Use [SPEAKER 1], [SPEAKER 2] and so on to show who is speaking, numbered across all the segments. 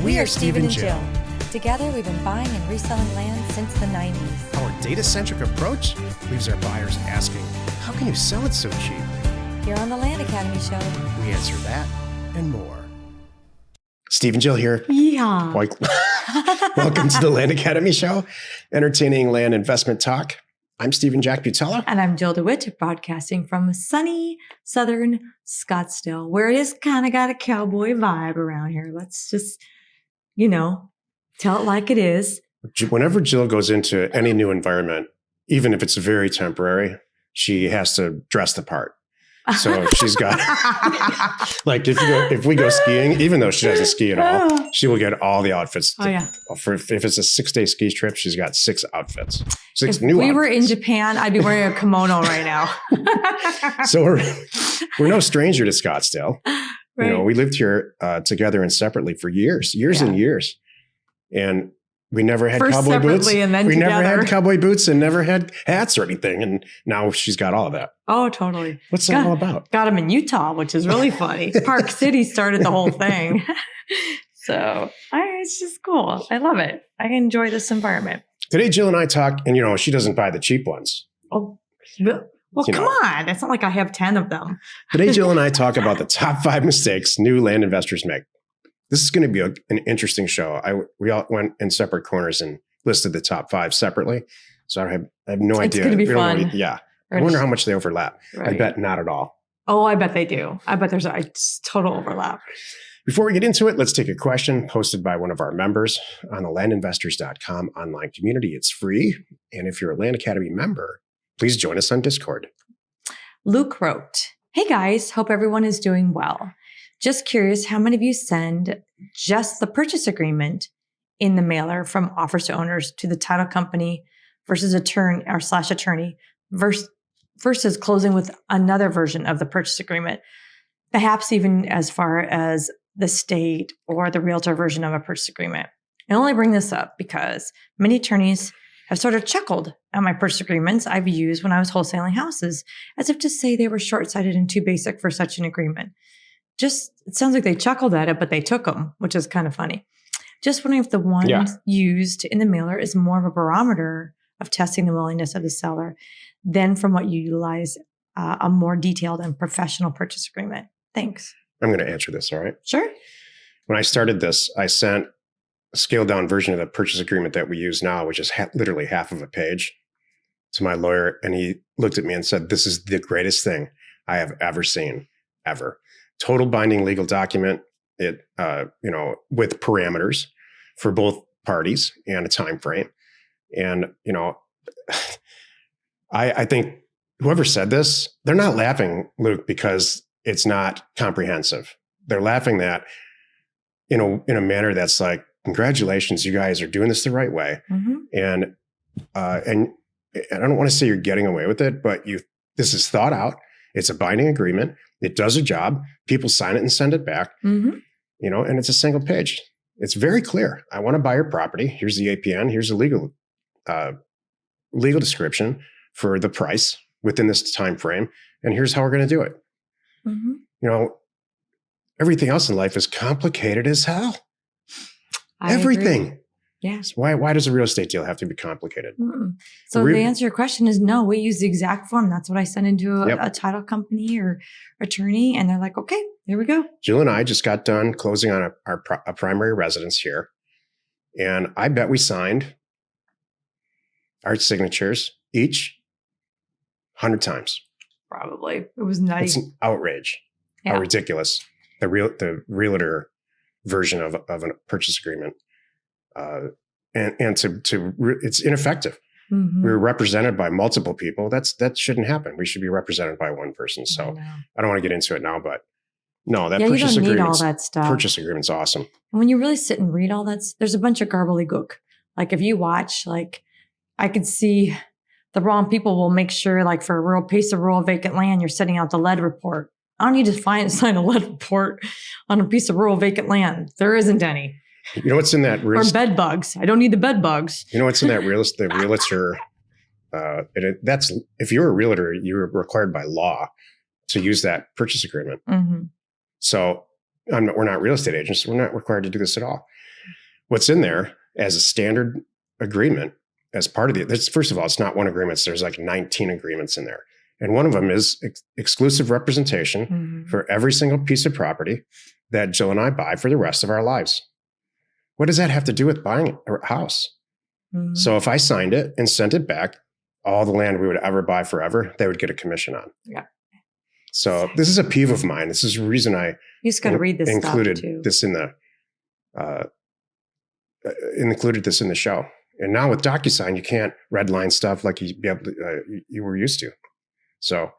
[SPEAKER 1] We are Steve and Jill.
[SPEAKER 2] Together, we've been buying and reselling land since the 90s.
[SPEAKER 1] Our data-centric approach leaves our buyers asking, how can you sell it so cheap?
[SPEAKER 2] Here on the Land Academy Show,
[SPEAKER 1] We answer that and more. Steve and Jill here.
[SPEAKER 2] Yeehaw.
[SPEAKER 1] Welcome to the Land Academy Show, entertaining land investment talk. I'm Stephen Jack Butella.
[SPEAKER 2] And I'm Jill DeWitt, broadcasting from sunny southern Scottsdale, where it is kind of got a cowboy vibe around here. Let's just, tell it like it is.
[SPEAKER 1] Whenever Jill goes into any new environment, even if it's very temporary, she has to dress the part. So she's got, like, if we go skiing, even though she doesn't ski at all, she will get all the outfits. If it's a 6-day ski trip, she's got 6 outfits.
[SPEAKER 2] If we were in Japan, I'd be wearing a kimono right now.
[SPEAKER 1] So we're no stranger to Scottsdale. Right. We lived here together and separately for years and years. And we never had cowboy boots.
[SPEAKER 2] And then
[SPEAKER 1] we
[SPEAKER 2] together.
[SPEAKER 1] Never had cowboy boots and never had hats or anything. And now she's got all of that.
[SPEAKER 2] Oh, totally.
[SPEAKER 1] What's that all about?
[SPEAKER 2] Got them in Utah, which is really funny. Park City started the whole thing. So it's just cool. I love it. I enjoy this environment.
[SPEAKER 1] Today, Jill and I talk, and she doesn't buy the cheap ones.
[SPEAKER 2] Oh, well, come on. It's not like I have 10 of them.
[SPEAKER 1] Today, Jill and I talk about the top 5 mistakes new land investors make. This is going to be an interesting show. We all went in separate corners and listed the top 5 separately. So I have no idea.
[SPEAKER 2] It's going to be fun.
[SPEAKER 1] I wonder how much they overlap.
[SPEAKER 2] Right.
[SPEAKER 1] I bet not at all.
[SPEAKER 2] Oh, I bet they do. I bet there's a total overlap.
[SPEAKER 1] Before we get into it, let's take a question posted by one of our members on the landinvestors.com online community. It's free. And if you're a Land Academy member, please join us on Discord.
[SPEAKER 2] Luke wrote, "Hey guys, hope everyone is doing well. Just curious, how many of you send just the purchase agreement in the mailer from offers to owners to the title company versus attorney versus closing with another version of the purchase agreement, perhaps even as far as the state or the realtor version of a purchase agreement? I only bring this up because many attorneys have sort of chuckled at my purchase agreements I've used when I was wholesaling houses, as if to say they were short-sighted and too basic for such an agreement. It sounds like they chuckled at it, but they took them, which is kind of funny. Just wondering if the one used in the mailer is more of a barometer of testing the willingness of the seller than from what you utilize a more detailed and professional purchase agreement. Thanks."
[SPEAKER 1] I'm going to answer this, all right?
[SPEAKER 2] Sure.
[SPEAKER 1] When I started this, I sent a scaled down version of the purchase agreement that we use now, which is literally half of a page, to my lawyer. And he looked at me and said, "This is the greatest thing I have ever seen, ever. Total binding legal document, with parameters for both parties and a time frame." And, I think whoever said this, they're not laughing, Luke, because it's not comprehensive. They're laughing that in a manner that's like, congratulations, you guys are doing this the right way.
[SPEAKER 2] Mm-hmm.
[SPEAKER 1] And I don't want to say you're getting away with it, but this is thought out. It's a binding agreement. It does a job. People sign it and send it back, and it's a single page. It's very clear. I want to buy your property. Here's the APN. Here's the legal description for the price within this time frame. And here's how we're going to do it.
[SPEAKER 2] Mm-hmm.
[SPEAKER 1] Everything else in life is complicated as hell. Everything.
[SPEAKER 2] Agree. Yes.
[SPEAKER 1] Why does a real estate deal have to be complicated?
[SPEAKER 2] Mm-mm. So the answer to your question is no. We use the exact form. That's what I send into a title company or attorney, and they're like, "Okay, here we go."
[SPEAKER 1] Jill and I just got done closing on a primary residence here, and I bet we signed our signatures each 100 times.
[SPEAKER 2] Probably. It was nice.
[SPEAKER 1] It's an outrage. How ridiculous the realtor version of a purchase agreement. And it's ineffective.
[SPEAKER 2] Mm-hmm.
[SPEAKER 1] We were represented by multiple people. That shouldn't happen. We should be represented by one person. So I don't want to get into it now, but no, that purchase agreement, all that stuff. Purchase agreement's awesome.
[SPEAKER 2] And when you really sit and read all that, there's a bunch of gobbledygook. Like if you watch, I could see the wrong people will make sure, like for a rural piece of rural vacant land, you're sending out the lead report. I don't need to sign a lead report on a piece of rural vacant land. There isn't any.
[SPEAKER 1] You know what's in that?
[SPEAKER 2] Or bed bugs. I don't need the bed bugs.
[SPEAKER 1] You know what's in that the realtor? That's if you're a realtor, you're required by law to use that purchase agreement.
[SPEAKER 2] Mm-hmm.
[SPEAKER 1] So we're not real estate agents. We're not required to do this at all. What's in there as a standard agreement as part of first of all, it's not one agreement. There's like 19 agreements in there. And one of them is exclusive representation for every single piece of property that Jill and I buy for the rest of our lives. What does that have to do with buying a house? So if I signed it and sent it back, all the land we would ever buy forever, they would get a commission on.
[SPEAKER 2] Yeah.
[SPEAKER 1] So this is a peeve of mine. This is the reason I
[SPEAKER 2] you just got to read this
[SPEAKER 1] included
[SPEAKER 2] stuff too.
[SPEAKER 1] this in the included this in the show. And now with DocuSign, you can't redline stuff like you were used to. So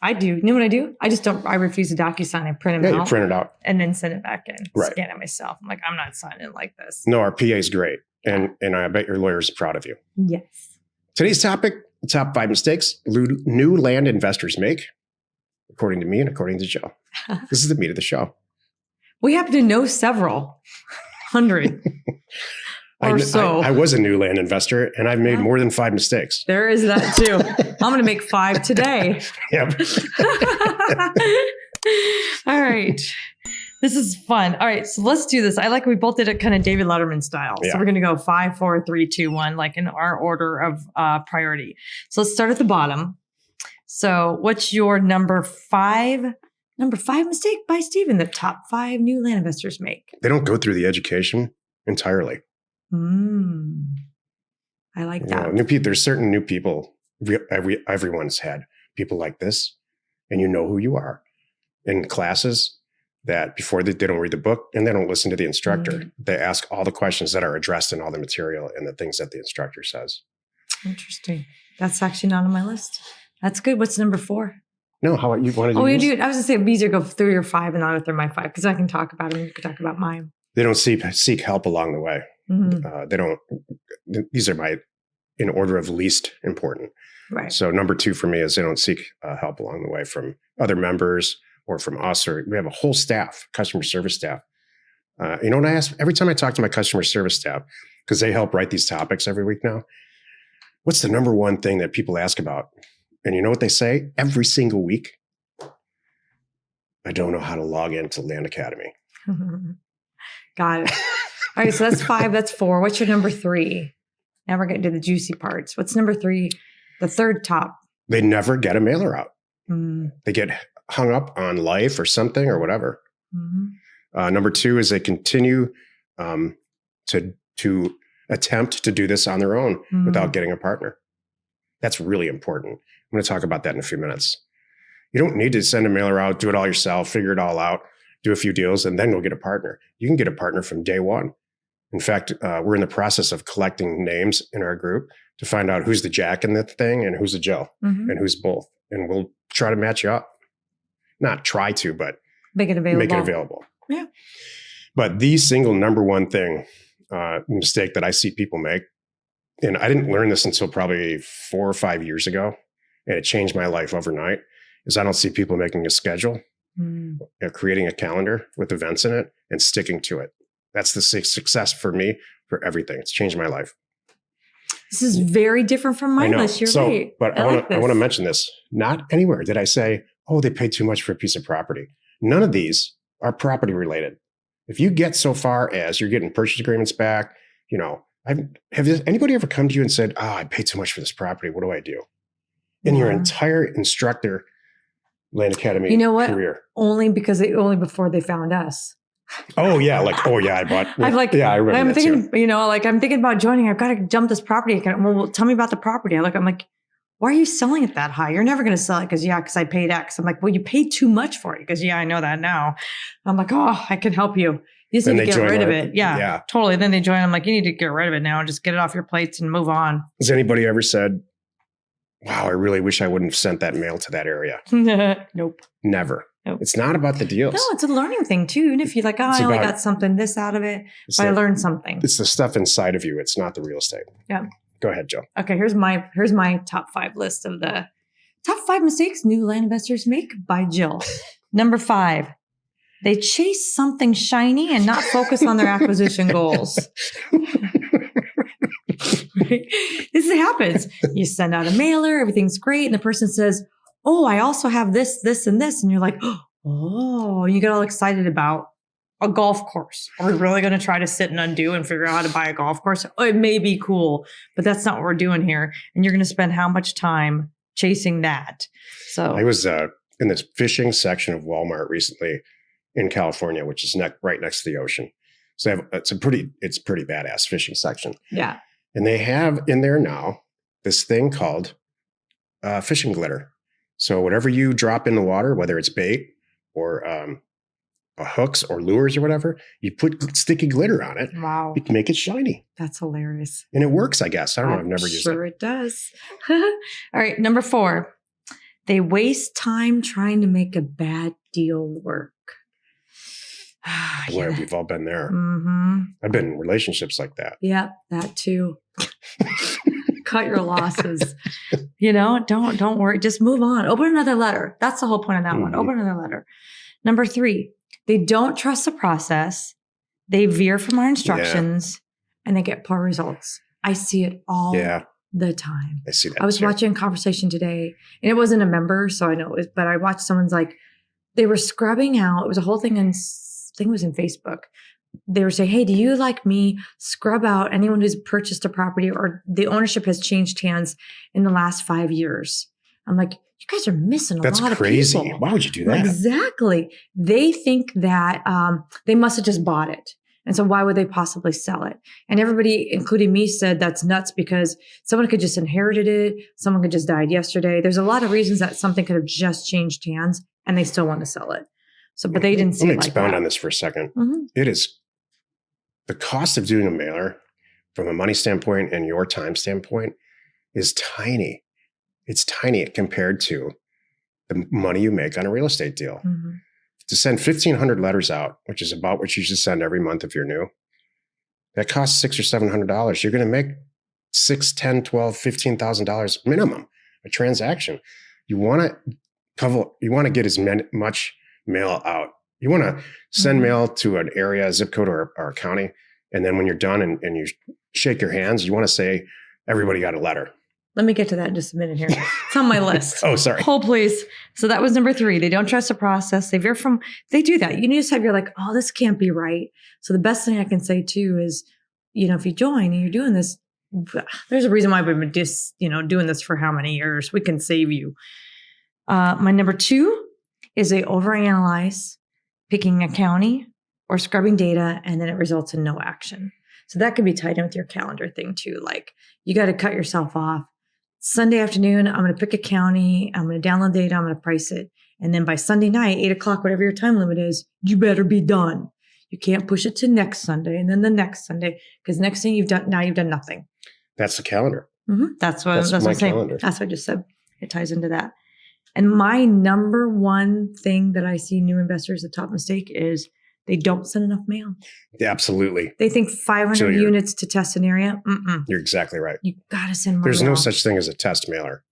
[SPEAKER 2] I do. You know what I do? I refuse to DocuSign. I print them out.
[SPEAKER 1] You print it out.
[SPEAKER 2] And then send it back in.
[SPEAKER 1] Right.
[SPEAKER 2] Scan it myself. I'm like, I'm not signing like this.
[SPEAKER 1] No, our PA is great. And I bet your lawyer's proud of you.
[SPEAKER 2] Yes.
[SPEAKER 1] Today's topic, the top 5 mistakes new land investors make, according to me and according to Joe. This is the meat of the show.
[SPEAKER 2] We happen to know several 100 or so.
[SPEAKER 1] I was a new land investor, and I've made more than 5 mistakes.
[SPEAKER 2] There is that too. I'm going to make 5 today.
[SPEAKER 1] Yep.
[SPEAKER 2] All right. This is fun. All right. So let's do this. We both did it kind of David Letterman style.
[SPEAKER 1] Yeah.
[SPEAKER 2] So we're going to go 5, 4, 3, 2, 1, like in our order of priority. So let's start at the bottom. So what's your number 5 mistake by Stephen? The top 5 new land investors make.
[SPEAKER 1] They don't go through the education entirely.
[SPEAKER 2] I like that.
[SPEAKER 1] New people. There's certain new people. Everyone's had people like this, and you know who you are in classes that before they don't read the book and they don't listen to the instructor. They ask all the questions that are addressed in all the material and the things that the instructor says.
[SPEAKER 2] Interesting. That's actually not on my list. That's good. What's number 4?
[SPEAKER 1] No, how you want to do?
[SPEAKER 2] Oh, you do it. I was going to say it'd be easier to go through your 5 and not go through my 5 because I can talk about them. You can talk about mine.
[SPEAKER 1] They don't seek help along the way. They don't. These are in order of least important.
[SPEAKER 2] Right.
[SPEAKER 1] So number 2 for me is they don't seek help along the way from other members or from us, or we have a whole staff, customer service staff. You know what I ask every time I talk to my customer service staff, because they help write these topics every week now. What's the number one thing that people ask about? And you know what they say every single week? I don't know how to log into Land Academy.
[SPEAKER 2] Got it. All right, so that's 5. That's 4. What's your number 3? Now we're getting to the juicy parts. What's number 3? The third top.
[SPEAKER 1] They never get a mailer out. They get hung up on life or something or whatever. Number 2 is they continue to attempt to do this on their own without getting a partner. That's really important. I'm going to talk about that in a few minutes. You don't need to send a mailer out, do it all yourself, figure it all out, do a few deals, and then go get a partner. You can get a partner from day one. In fact, we're in the process of collecting names in our group to find out who's the Jack in the thing and who's the Jill and who's both. And we'll try to match you up. Not try to, but
[SPEAKER 2] make it available. Yeah.
[SPEAKER 1] But the single number one thing, mistake that I see people make, and I didn't learn this until probably 4 or 5 years ago, and it changed my life overnight, is I don't see people making a schedule, creating a calendar with events in it and sticking to it. That's the success for me for everything. It's changed my life.
[SPEAKER 2] This is very different from my list. You're right.
[SPEAKER 1] But I want to mention this. Not anywhere did I say, oh, they paid too much for a piece of property. None of these are property related. If you get so far as you're getting purchase agreements back, have anybody ever come to you and said, oh, I paid too much for this property. What do I do? In your entire instructor Land Academy career.
[SPEAKER 2] Only before they found us.
[SPEAKER 1] Oh yeah, I bought.
[SPEAKER 2] I'm like,
[SPEAKER 1] yeah, I remember.
[SPEAKER 2] I'm thinking, I'm thinking about joining. I've got to jump this property. Well, tell me about the property. I'm like, why are you selling it that high? You're never going to sell it because I paid X. I'm like, well, you paid too much for it because I know that now. I'm like, oh, I can help you. You just need to get rid of it. Yeah, totally. Then they join. I'm like, you need to get rid of it now and just get it off your plates and move on.
[SPEAKER 1] Has anybody ever said, wow, I really wish I wouldn't have sent that mail to that area?
[SPEAKER 2] Nope.
[SPEAKER 1] Never.
[SPEAKER 2] Nope.
[SPEAKER 1] It's not about the deals.
[SPEAKER 2] No, it's a learning thing too. Even if you're like, I only got something this out of it, but I learned something.
[SPEAKER 1] It's the stuff inside of you. It's not the real estate.
[SPEAKER 2] Yeah.
[SPEAKER 1] Go ahead, Joe.
[SPEAKER 2] Okay, here's my top 5 list of the top 5 mistakes new land investors make by Jill. Number 5, they chase something shiny and not focus on their acquisition goals. This happens. You send out a mailer, everything's great, and the person says, oh, I also have this, this, and this. And you're like, oh, Oh, you get all excited about a golf course. Are we really going to try to sit and undo and figure out how to buy a golf course? Oh, it may be cool, but that's not what we're doing here. And you're going to spend how much time chasing that? So
[SPEAKER 1] I was in this fishing section of Walmart recently in California, which is right next to the ocean. So it's pretty badass fishing section.
[SPEAKER 2] yeah.
[SPEAKER 1] And they have in there now this thing called fishing glitter. So whatever you drop in the water, whether it's bait or hooks or lures or whatever, you put sticky glitter on it.
[SPEAKER 2] Wow.
[SPEAKER 1] You can make it shiny.
[SPEAKER 2] That's hilarious.
[SPEAKER 1] And it works, I guess. I don't know. I've
[SPEAKER 2] I'm
[SPEAKER 1] never used
[SPEAKER 2] sure
[SPEAKER 1] it.
[SPEAKER 2] it does. All right. Number 4, they waste time trying to make a bad deal work.
[SPEAKER 1] Boy, we've all been there.
[SPEAKER 2] Mm-hmm.
[SPEAKER 1] I've been in relationships like that.
[SPEAKER 2] Yep, that too. Cut your losses. Don't worry. Just move on. Open another letter. That's the whole point of that one.
[SPEAKER 1] Mhm.
[SPEAKER 2] Open another letter. Number 3, they don't trust the process. They veer from our instructions and they get poor results. I see it all the time.
[SPEAKER 1] I see that.
[SPEAKER 2] I was
[SPEAKER 1] too.
[SPEAKER 2] watching a conversation today and it wasn't a member, so I know it was, but I watched someone's they were scrubbing out. It was a whole thing I think it was in Facebook. They were saying, hey, do you like me scrub out anyone who's purchased a property or the ownership has changed hands in the last 5 years? I'm like, you guys are missing a
[SPEAKER 1] That's
[SPEAKER 2] lot
[SPEAKER 1] crazy.
[SPEAKER 2] of people.
[SPEAKER 1] Why would you do that?
[SPEAKER 2] Exactly. They think that they must have just bought it. And so why would they possibly sell it? And everybody, including me, said that's nuts because someone could just inherited it. Someone could just died yesterday. There's a lot of reasons that something could have just changed hands and they still want to sell it. So, but they didn't see
[SPEAKER 1] Let
[SPEAKER 2] it
[SPEAKER 1] me
[SPEAKER 2] like
[SPEAKER 1] expound
[SPEAKER 2] that.
[SPEAKER 1] on this for a second.
[SPEAKER 2] Mhm.
[SPEAKER 1] It is the cost of doing a mailer from a money standpoint and your time standpoint is tiny. It's tiny compared to the money you make on a real estate deal.
[SPEAKER 2] Mhm.
[SPEAKER 1] To send 1,500 letters out, which is about what you should send every month if you're new, that costs $600 or $700. You're going to make $6,000, $10,000, $12,000, $15,000 minimum a transaction. You want to get as much mail out. You want to send
[SPEAKER 2] Mhm.
[SPEAKER 1] mail to an area, a zip code, or a county, and then when you're done and you shake your hands, you want to say everybody got a letter.
[SPEAKER 2] Let me get to that in just a minute here. It's on my list.
[SPEAKER 1] Oh, sorry.
[SPEAKER 2] Hold, please. So that was number 3. They don't trust the process. They veer from, they do that. You just have, you're like, oh, this can't be right. So the best thing I can say too is, if you join and you're doing this, there's a reason why we've been doing this for how many years. We can save you. My number 2 is they overanalyze picking a county or scrubbing data, and then it results in no action. So that could be tied in with your calendar thing too. Like you got to cut yourself off. Sunday afternoon, I'm going to pick a county. I'm going to download data. I'm going to price it. And then by Sunday night, 8:00, whatever your time limit is, you better be done. You can't push it to next Sunday and then the next Sunday because next thing you've done nothing.
[SPEAKER 1] That's the calendar.
[SPEAKER 2] Mm-hmm. That's what
[SPEAKER 1] That's my
[SPEAKER 2] I'm saying.
[SPEAKER 1] calendar.
[SPEAKER 2] That's what I just said. It ties into that. And my number one thing that I see new investors, the top mistake is they don't send enough mail.
[SPEAKER 1] Yeah, absolutely.
[SPEAKER 2] They think 500
[SPEAKER 1] So
[SPEAKER 2] units to test an area. Mm-mm.
[SPEAKER 1] You're exactly right.
[SPEAKER 2] You got to send more
[SPEAKER 1] There's
[SPEAKER 2] mail.
[SPEAKER 1] no such thing as a test mailer.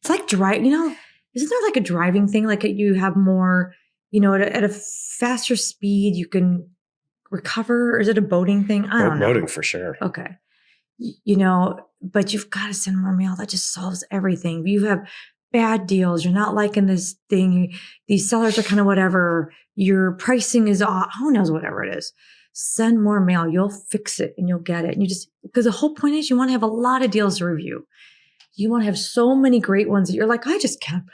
[SPEAKER 2] It's like isn't there like a driving thing? Like you have more, at a faster speed, you can recover. Or is it a boating thing? I don't know.
[SPEAKER 1] Boating for sure.
[SPEAKER 2] Okay. But you've got to send more mail. That just solves everything. You have bad deals. You're not liking this thing. These sellers are kind of whatever. Your pricing is off. Who knows, whatever it is. Send more mail. You'll fix it and you'll get it. And because the whole point is you want to have a lot of deals to review. You want to have so many great ones that you're like, I can't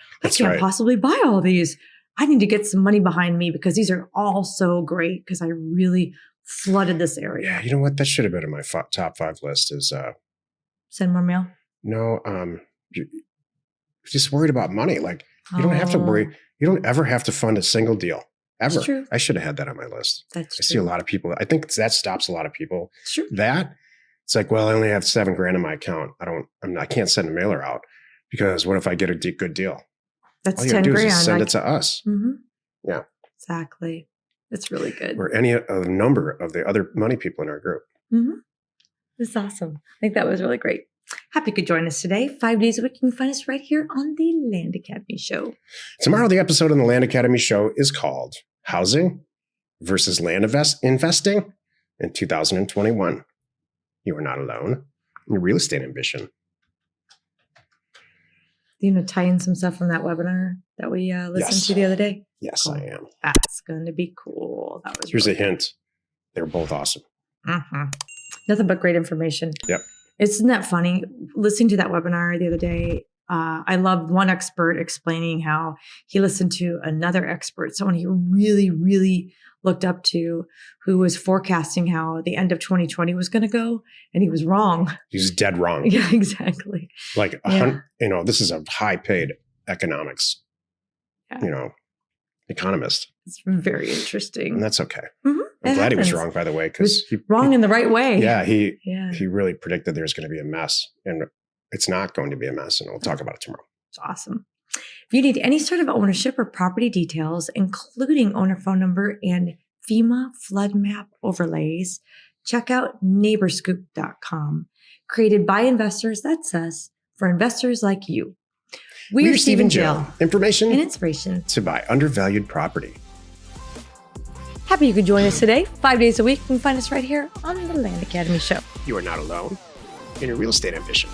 [SPEAKER 1] right.
[SPEAKER 2] possibly buy all these. I need to get some money behind me because these are all so great because I really flooded this area.
[SPEAKER 1] Yeah, you know what? That should have been in my top 5 list is
[SPEAKER 2] Send more mail.
[SPEAKER 1] no, you're just worried about money. Like you don't have to worry. You don't ever have to fund a single deal. Ever.
[SPEAKER 2] That's true.
[SPEAKER 1] I should have had that on my list.
[SPEAKER 2] That's
[SPEAKER 1] I see a lot of people. I think that stops a lot of people.
[SPEAKER 2] It's true.
[SPEAKER 1] It's like, well, I only have $7,000 in my account. I can't send a mailer out because what if I get a good deal?
[SPEAKER 2] That's
[SPEAKER 1] All you
[SPEAKER 2] 10
[SPEAKER 1] gotta do
[SPEAKER 2] grand.
[SPEAKER 1] is just send it to us.
[SPEAKER 2] Mm-hmm.
[SPEAKER 1] Yeah.
[SPEAKER 2] Exactly. That's really good.
[SPEAKER 1] Or any a number of the other money people in our group.
[SPEAKER 2] Mm-hmm. That's awesome. I think that was really great. Happy you could join us today. 5 days a week. You can find us right here on the Land Academy Show.
[SPEAKER 1] Tomorrow, the episode on the Land Academy Show is called Housing versus Land Investing in 2021. You are not alone in your real estate ambition.
[SPEAKER 2] You know, tie in some stuff from that webinar that we listened
[SPEAKER 1] Yes.
[SPEAKER 2] to the other day?
[SPEAKER 1] Yes,
[SPEAKER 2] Cool.
[SPEAKER 1] I am.
[SPEAKER 2] That's going to be cool. That was
[SPEAKER 1] Here's
[SPEAKER 2] really
[SPEAKER 1] a hint. They're both awesome.
[SPEAKER 2] Mm-hmm. Nothing but great information.
[SPEAKER 1] Yep.
[SPEAKER 2] Isn't that funny? Listening to that webinar the other day, I loved one expert explaining how he listened to another expert, someone he really, really looked up to, who was forecasting how the end of 2020 was going to go, and he was wrong.
[SPEAKER 1] He's dead wrong.
[SPEAKER 2] Yeah, exactly.
[SPEAKER 1] Like, this is a high paid economics,
[SPEAKER 2] Yeah.
[SPEAKER 1] Economist.
[SPEAKER 2] It's very interesting.
[SPEAKER 1] And that's okay.
[SPEAKER 2] Mhm.
[SPEAKER 1] I'm
[SPEAKER 2] It
[SPEAKER 1] glad he was
[SPEAKER 2] happens.
[SPEAKER 1] wrong, by the way, because
[SPEAKER 2] Wrong in the right way.
[SPEAKER 1] he
[SPEAKER 2] Yeah.
[SPEAKER 1] really predicted there's going to be a mess, and it's not going to be a mess. And we'll talk about it tomorrow.
[SPEAKER 2] It's awesome. If you need any sort of ownership or property details, including owner phone number and FEMA flood map overlays, check out neighborscoop.com. Created by investors, that's us, for investors like you. We're Steve and Jill.
[SPEAKER 1] Information
[SPEAKER 2] And inspiration.
[SPEAKER 1] to buy undervalued property.
[SPEAKER 2] Happy you could join us today, 5 days a week. You can find us right here on the Land Academy Show.
[SPEAKER 1] You are not alone in your real estate ambition.